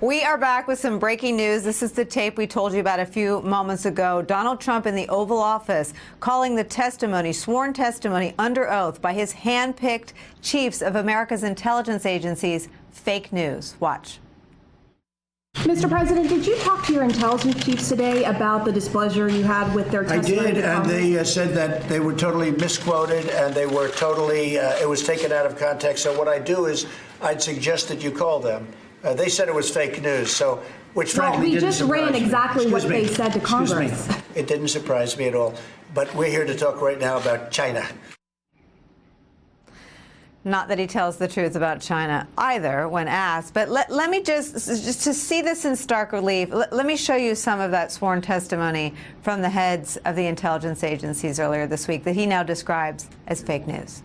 We are back with some breaking news. This is the tape we told you about a few moments ago. Donald Trump in the Oval Office calling the testimony, sworn testimony under oath by his hand-picked chiefs of America's intelligence agencies, fake news. Watch. Mr. President, did you talk to your intelligence chiefs today about the displeasure you had with their testimony? I did, and they said that they were totally misquoted and they were totally, it was taken out of context. So what I do is I'd suggest that you call them. They said it was fake news, so which frankly didn't surprise me. We just ran exactly what they said to Congress. It didn't surprise me at all. But we're here to talk right now about China. Not that he tells the truth about China either when asked, but let me just to see this in stark relief, let me show you some of that sworn testimony from the heads of the intelligence agencies earlier this week that he now describes as fake news.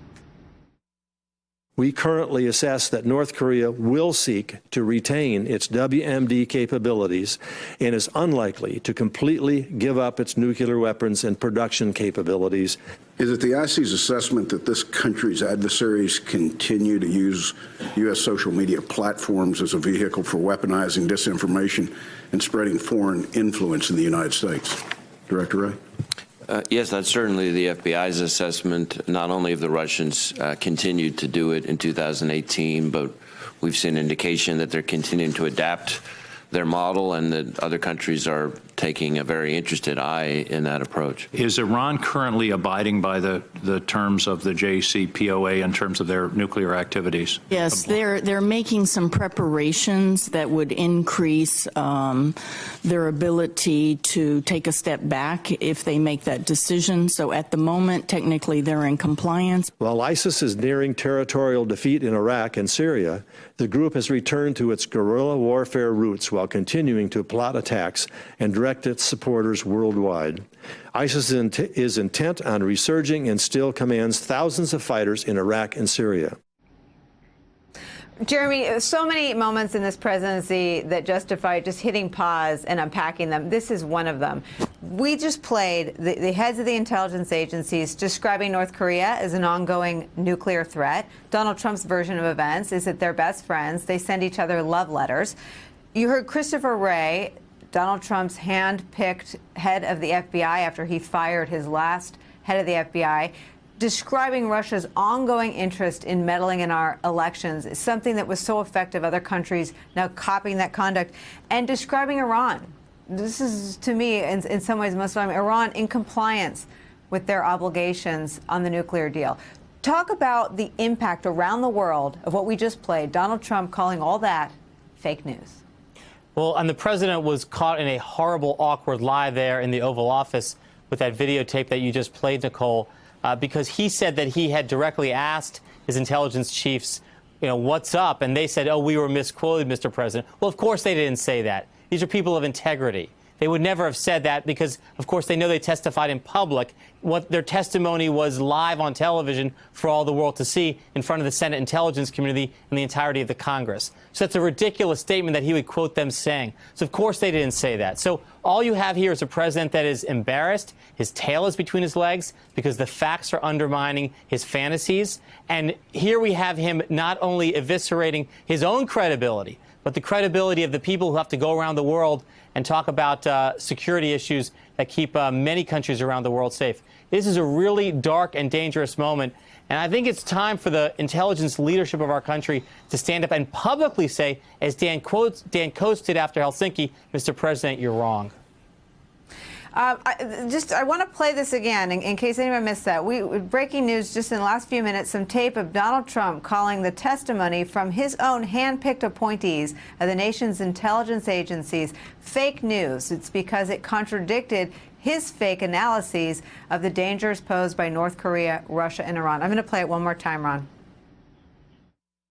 We currently assess that North Korea will seek to retain its WMD capabilities and is unlikely to completely give up its nuclear weapons and production capabilities. Is it the IC's assessment that this country's adversaries continue to use U.S. social media platforms as a vehicle for weaponizing disinformation and spreading foreign influence in the United States? Director Wray? Yes, that's certainly the FBI's assessment. Not only have the Russians continued to do it in 2018, but we've seen indication that they're continuing to adapt their model and that other countries are taking a very interested eye in that approach. Is Iran currently abiding by the terms of the JCPOA in terms of their nuclear activities? Yes, they're making some preparations that would increase their ability to take a step back if they make that decision. So at the moment, technically, they're in compliance. While ISIS is nearing territorial defeat in Iraq and Syria, the group has returned to its guerrilla warfare roots while continuing to plot attacks and direct its supporters worldwide. ISIS is intent on resurging and still commands thousands of fighters in Iraq and Syria. Jeremy, so many moments in this presidency that justify just hitting pause and unpacking them. This is one of them. We just played the heads of the intelligence agencies describing North Korea as an ongoing nuclear threat. Donald Trump's version of events is that they're best friends. They send each other love letters. You heard Christopher Wray, Donald Trump's hand-picked head of the FBI after he fired his last head of the FBI, describing Russia's ongoing interest in meddling in our elections, is something that was so effective, other countries now copying that conduct, and describing Iran. This is, to me, in some ways, most of the time, Iran in compliance with their obligations on the nuclear deal. Talk about the impact around the world of what we just played, Donald Trump calling all that fake news. Well, and the president was caught in a horrible, awkward lie there in the Oval Office with that videotape that you just played, Nicole, because he said that he had directly asked his intelligence chiefs, what's up? And they said, oh, we were misquoted, Mr. President. Well, of course they didn't say that. These are people of integrity. They would never have said that because, of course, they know they testified in public. What their testimony was live on television for all the world to see in front of the Senate intelligence community and the entirety of the Congress. So that's a ridiculous statement that he would quote them saying. So, of course, they didn't say that. So all you have here is a president that is embarrassed. His tail is between his legs because the facts are undermining his fantasies. And here we have him not only eviscerating his own credibility, but the credibility of the people who have to go around the world and talk about security issues that keep many countries around the world safe. This is a really dark and dangerous moment, and I think it's time for the intelligence leadership of our country to stand up and publicly say, as Dan Coates did after Helsinki, Mr. President, you're wrong. I want to play this again in case anyone missed that. Breaking news just in the last few minutes, some tape of Donald Trump calling the testimony from his own hand-picked appointees of the nation's intelligence agencies fake news. It's because it contradicted his fake analyses of the dangers posed by North Korea, Russia, and Iran. I'm going to play it one more time, Ron.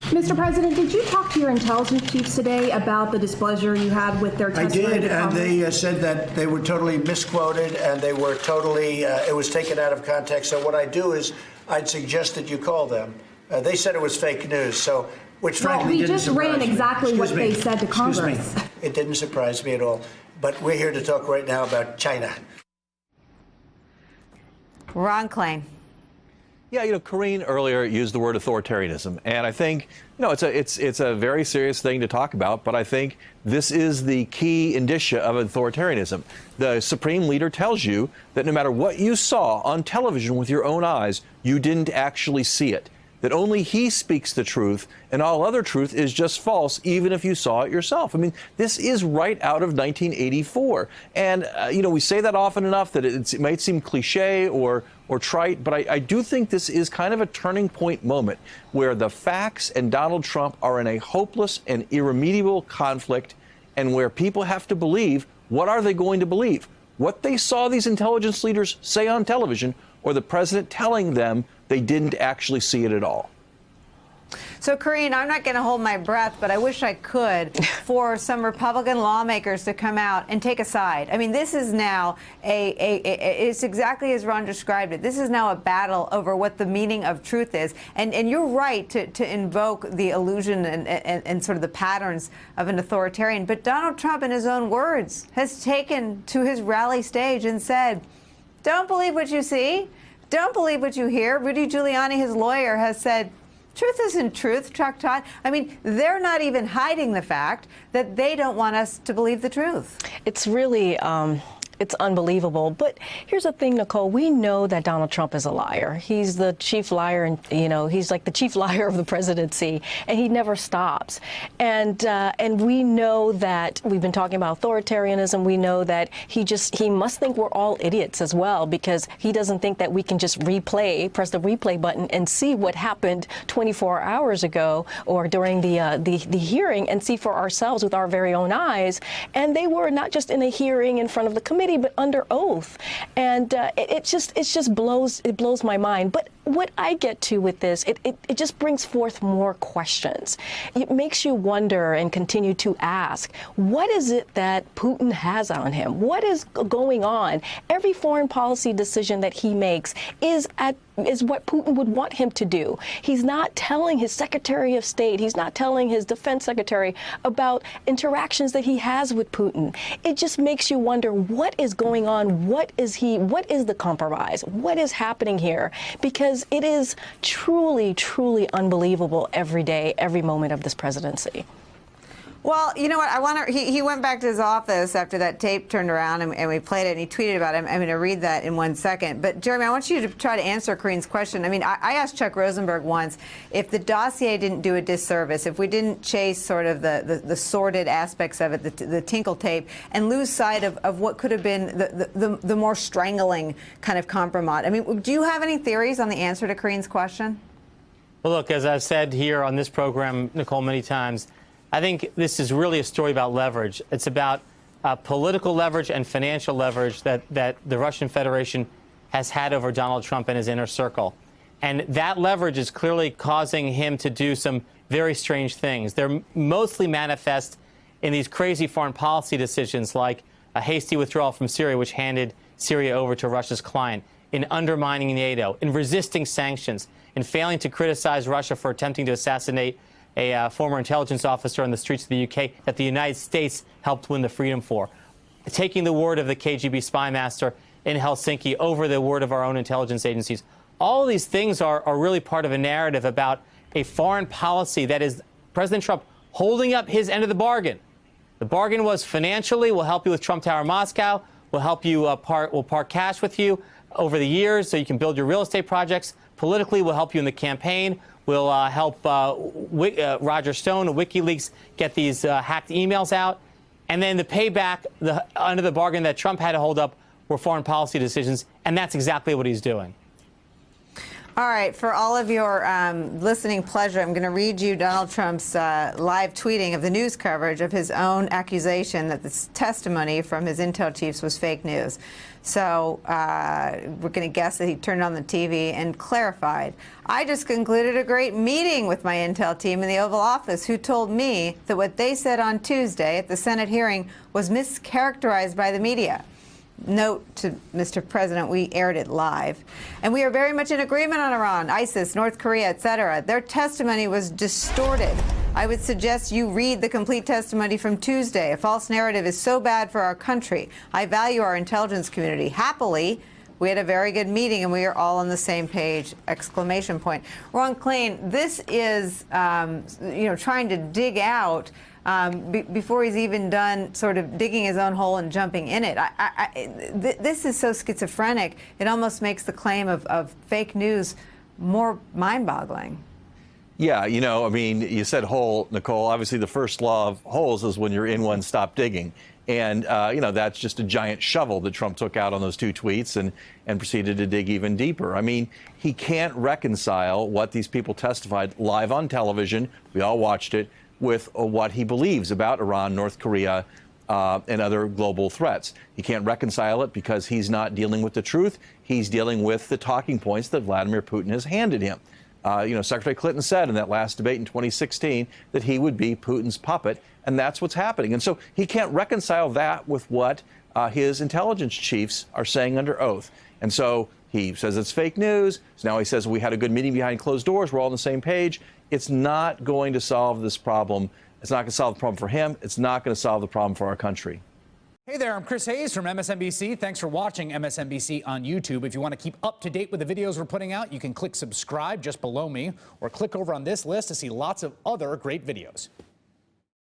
Mr. President, did you talk to your intelligence chiefs today about the displeasure you had with their testimony? I did, and they said that they were totally misquoted and they were totally, it was taken out of context. So what I do is I'd suggest that you call them. They said it was fake news, so which frankly didn't surprise me. We just ran exactly what they said to Congress. It didn't surprise me at all. But we're here to talk right now about China. Ron Klain. Yeah, Karine earlier used the word authoritarianism, and I think, it's a very serious thing to talk about, but I think this is the key indicia of authoritarianism. The supreme leader tells you that no matter what you saw on television with your own eyes, you didn't actually see it. That only he speaks the truth, and all other truth is just false, even if you saw it yourself. I mean, this is right out of 1984. And, we say that often enough that it might seem cliche or trite, but I do think this is kind of a turning point moment where the facts and Donald Trump are in a hopeless and irremediable conflict, and where people have to believe, what are they going to believe? What they saw these intelligence leaders say on television, or the president telling them they didn't actually see it at all? So, Karine, I'm not going to hold my breath, but I wish I could for some Republican lawmakers to come out and take a side. I mean, this is now it's exactly as Ron described it. This is now a battle over what the meaning of truth is. And you're right to invoke the illusion and sort of the patterns of an authoritarian. But Donald Trump, in his own words, has taken to his rally stage and said, don't believe what you see. Don't believe what you hear. Rudy Giuliani, his lawyer, has said, truth isn't truth, Chuck Todd. I mean, they're not even hiding the fact that they don't want us to believe the truth. It's really it's unbelievable. But here's the thing, Nicole. We know that Donald Trump is a liar. He's the chief liar, and he's like the chief liar of the presidency, and he never stops. And we know that we've been talking about authoritarianism. We know that he must think we're all idiots as well, because he doesn't think that we can just press the replay button and see what happened 24 hours ago or during the hearing and see for ourselves with our very own eyes. And they were not just in a hearing in front of the committee, but under oath. And it just blows my mind. But what I get to with this, it just brings forth more questions. It makes you wonder and continue to ask, what is it that Putin has on him? What is going on? Every foreign policy decision that he makes is what Putin would want him to do. He's not telling his Secretary of State, he's not telling his Defense Secretary about interactions that he has with Putin. It just makes you wonder, what is going on? What is the compromise? What is happening here? Because it is truly, truly unbelievable every day, every moment of this presidency. Well, you know what? He went back to his office after that tape turned around, and we played it, and he tweeted about it. I'm going to read that in 1 second. But, Jeremy, I want you to try to answer Karine's question. I mean, I asked Chuck Rosenberg once if the dossier didn't do a disservice, if we didn't chase sort of the sordid aspects of it, the tinkle tape, and lose sight of what could have been the more strangling kind of compromise. I mean, do you have any theories on the answer to Karine's question? Well, look, as I've said here on this program, Nicole, many times, I think this is really a story about leverage. It's about political leverage and financial leverage that the Russian Federation has had over Donald Trump and his inner circle. And that leverage is clearly causing him to do some very strange things. They're mostly manifest in these crazy foreign policy decisions, like a hasty withdrawal from Syria, which handed Syria over to Russia's Klain, in undermining NATO, in resisting sanctions, in failing to criticize Russia for attempting to assassinate a former intelligence officer on the streets of the UK that the United States helped win the freedom for, taking the word of the KGB spy master in Helsinki over the word of our own intelligence agencies. All of these things are really part of a narrative about a foreign policy that is President Trump holding up his end of the bargain. The bargain was financially, we'll help you with Trump Tower Moscow, we'll help you we'll park cash with you over the years so you can build your real estate projects. Politically, we'll help you in the campaign. We'll help Roger Stone and WikiLeaks get these hacked emails out. And then the payback under the bargain that Trump had to hold up were foreign policy decisions. And that's exactly what he's doing. All right. For all of your listening pleasure, I'm going to read you Donald Trump's live tweeting of the news coverage of his own accusation that this testimony from his intel chiefs was fake news. So we're going to guess that he turned on the TV and clarified. I just concluded a great meeting with my intel team in the Oval Office, who told me that what they said on Tuesday at the Senate hearing was mischaracterized by the media. Note to Mr. President, we aired it live. And we are very much in agreement on Iran, ISIS, North Korea, etc. Their testimony was distorted. I would suggest you read the complete testimony from Tuesday. A false narrative is so bad for our country. I value our intelligence community. Happily, We had a very good meeting, and we are all on the same page, exclamation point. Ron Klain, this is, trying to dig out before he's even done sort of digging his own hole and jumping in it. This is so schizophrenic, it almost makes the claim of fake news more mind-boggling. Yeah, I mean, you said hole, Nicole. Obviously, the first law of holes is when you're in one, stop digging. And, that's just a giant shovel that Trump took out on those 2 tweets and proceeded to dig even deeper. I mean, he can't reconcile what these people testified live on television, we all watched it, with what he believes about Iran, North Korea, and other global threats. He can't reconcile it because he's not dealing with the truth. He's dealing with the talking points that Vladimir Putin has handed him. Secretary Clinton said in that last debate in 2016 that he would be Putin's puppet, and that's what's happening. And so he can't reconcile that with what his intelligence chiefs are saying under oath. And so he says it's fake news. So now he says we had a good meeting behind closed doors. We're all on the same page. It's not going to solve this problem. It's not going to solve the problem for him. It's not going to solve the problem for our country. Hey there, I'm Chris Hayes from MSNBC. Thanks for watching MSNBC on YouTube. If you want to keep up to date with the videos we're putting out, you can click subscribe just below me or click over on this list to see lots of other great videos.